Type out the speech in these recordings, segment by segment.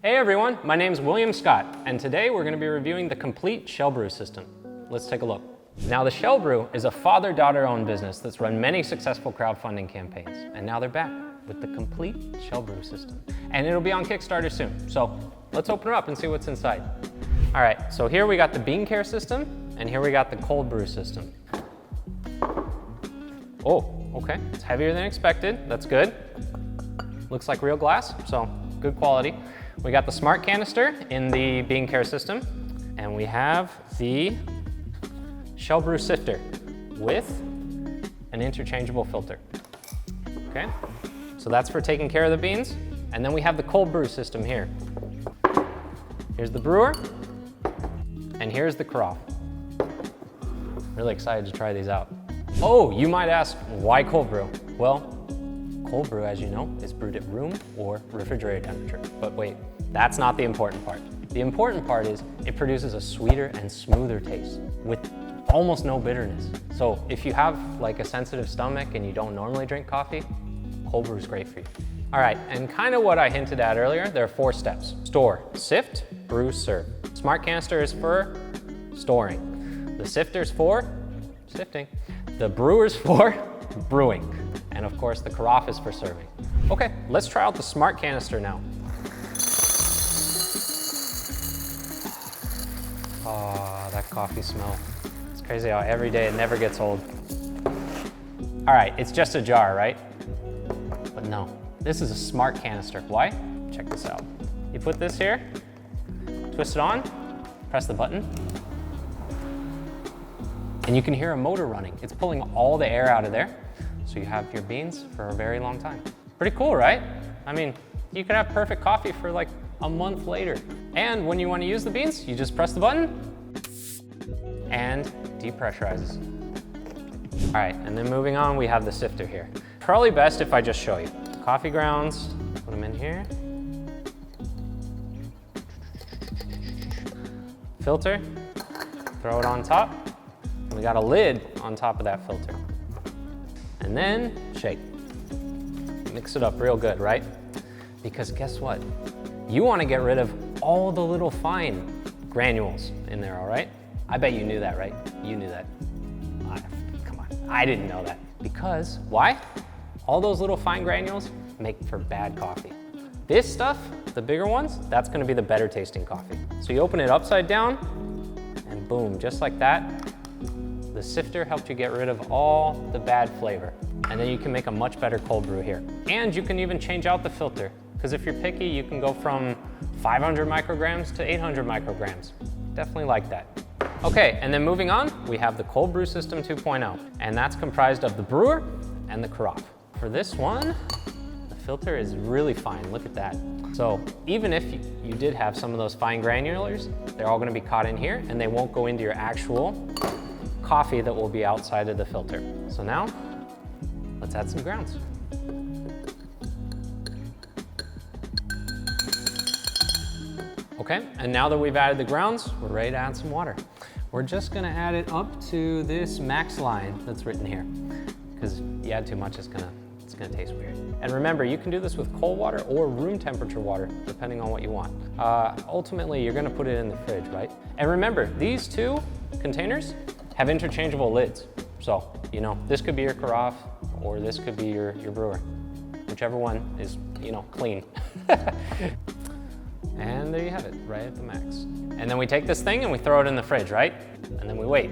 Hey everyone, my name's William Scott, and today we're going to be reviewing the complete Shelbru system. Let's take a look. Now the Shelbru is a father-daughter owned business that's run many successful crowdfunding campaigns, and now they're back with the complete Shelbru system. And it'll be on Kickstarter soon, so let's open it up and see what's inside. All right, so here we got the bean care system, and here we got the cold brew system. Oh, okay, it's heavier than expected, that's good. Looks like real glass, so good quality. We got the smart canister in the bean care system, and we have the Shelbru sifter with an interchangeable filter. Okay, so that's for taking care of the beans. And then we have the cold brew system here. Here's the brewer, and here's the carafe. Really excited to try these out. Oh, you might ask, why cold brew? Well, cold brew, as you know, is brewed at room or refrigerator temperature. But wait, that's not the important part. The important part is it produces a sweeter and smoother taste with almost no bitterness. So if you have like a sensitive stomach and you don't normally drink coffee, cold brew is great for you. All right, and kind of what I hinted at earlier, there are 4 steps. Store, sift, brew, serve. Smart canister is for storing. The sifter's for sifting. The brewer's for brewing. And of course, the carafe is for serving. Okay, let's try out the smart canister now. Oh, that coffee smell. It's crazy how every day it never gets old. All right, it's just a jar, right? But no, this is a smart canister. Why? Check this out. You put this here, twist it on, press the button, and you can hear a motor running. It's pulling all the air out of there. So you have your beans for a very long time. Pretty cool, right? I mean, you could have perfect coffee for like a month later. And when you want to use the beans, you just press the button and depressurizes. All right, and then moving on, we have the sifter here. Probably best if I just show you. Coffee grounds, put them in here. Filter, throw it on top. We got a lid on top of that filter. And then shake. Mix it up real good, right? Because guess what? You want to get rid of all the little fine granules in there, all right? I bet you knew that, right? You knew that. Come on, I didn't know that. Because, why? All those little fine granules make for bad coffee. This stuff, the bigger ones, that's gonna be the better tasting coffee. So you open it upside down, and boom, just like that, the sifter helped you get rid of all the bad flavor. And then you can make a much better cold brew here. And you can even change out the filter, because if you're picky, you can go from 500 micrograms to 800 micrograms. Definitely like that. Okay, and then moving on, we have the cold brew system 2.0, and that's comprised of the brewer and the carafe. For this one, the filter is really fine, look at that. So even if you did have some of those fine granulars, they're all gonna be caught in here, and they won't go into your actual coffee that will be outside of the filter. So now, let's add some grounds. Okay, and now that we've added the grounds, we're ready to add some water. We're just gonna add it up to this max line that's written here, because you add too much, it's gonna taste weird. And remember, you can do this with cold water or room temperature water, depending on what you want. Ultimately, you're gonna put it in the fridge, right? And remember, these 2 containers have interchangeable lids. So, you know, this could be your carafe or this could be your brewer. Whichever one is, you know, clean. And there you have it, right at the max. And then we take this thing and we throw it in the fridge, right? And then we wait.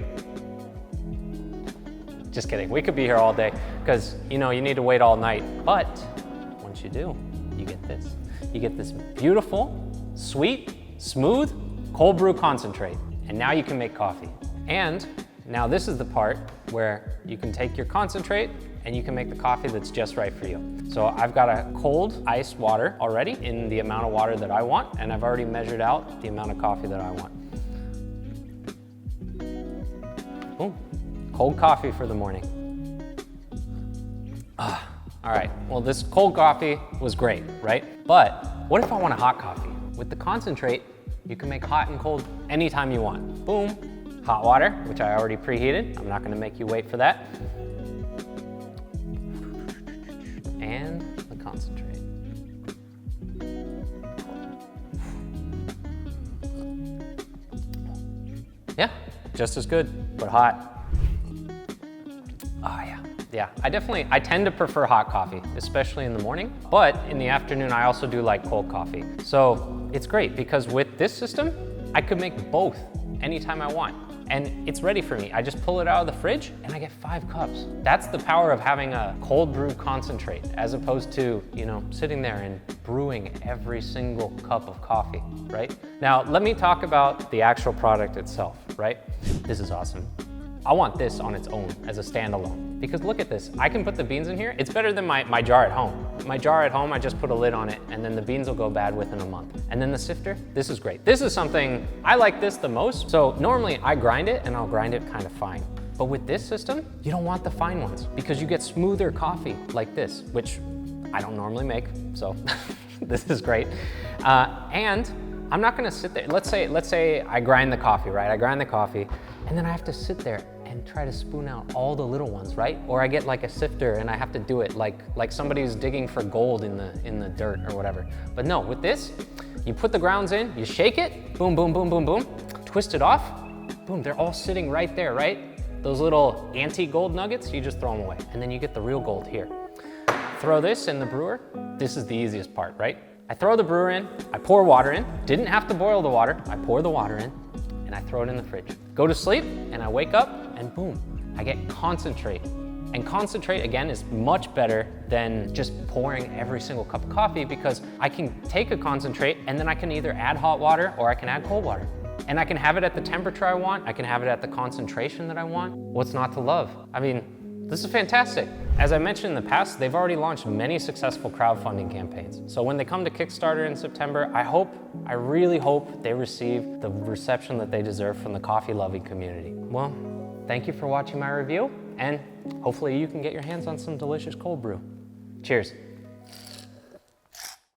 Just kidding, we could be here all day because, you know, you need to wait all night. But once you do, you get this. You get this beautiful, sweet, smooth, cold brew concentrate. And now you can make coffee. And now this is the part where you can take your concentrate and you can make the coffee that's just right for you. So I've got a cold iced water already in the amount of water that I want, and I've already measured out the amount of coffee that I want. Boom, cold coffee for the morning. All right, well this cold coffee was great, right? But what if I want a hot coffee? With the concentrate, you can make hot and cold anytime you want. Boom. Hot water, which I already preheated. I'm not gonna make you wait for that. And the concentrate. Yeah, just as good, but hot. Oh yeah. Yeah, I tend to prefer hot coffee, especially in the morning, but in the afternoon, I also do like cold coffee. So it's great because with this system, I could make both anytime I want. And it's ready for me. I just pull it out of the fridge and I get 5 cups. That's the power of having a cold brew concentrate as opposed to, sitting there and brewing every single cup of coffee, right? Now, let me talk about the actual product itself, right? This is awesome. I want this on its own as a standalone because look at this. I can put the beans in here. It's better than my jar at home. My jar at home, I just put a lid on it and then the beans will go bad within a month. And then the sifter, this is great. This is something, I like this the most. So normally I grind it and I'll grind it kind of fine. But with this system, you don't want the fine ones because you get smoother coffee like this, which I don't normally make. So this is great. And I'm not gonna sit there. Let's say I grind the coffee, right? I grind the coffee and then I have to sit there and try to spoon out all the little ones, right? Or I get like a sifter and I have to do it like somebody's digging for gold in the dirt or whatever. But no, with this, you put the grounds in, you shake it, boom, boom, boom, boom, boom, twist it off, boom, they're all sitting right there, right? Those little anti-gold nuggets, you just throw them away. And then you get the real gold here. Throw this in the brewer. This is the easiest part, right? I throw the brewer in, I pour water in, didn't have to boil the water, I pour the water in, and I throw it in the fridge. Go to sleep, and I wake up, and boom, I get concentrate. And concentrate, again, is much better than just pouring every single cup of coffee because I can take a concentrate, and then I can either add hot water or I can add cold water. And I can have it at the temperature I want, I can have it at the concentration that I want. What's not to love? I mean, this is fantastic. As I mentioned in the past, they've already launched many successful crowdfunding campaigns. So when they come to Kickstarter in September, I really hope they receive the reception that they deserve from the coffee-loving community. Well, thank you for watching my review, and hopefully you can get your hands on some delicious cold brew. Cheers.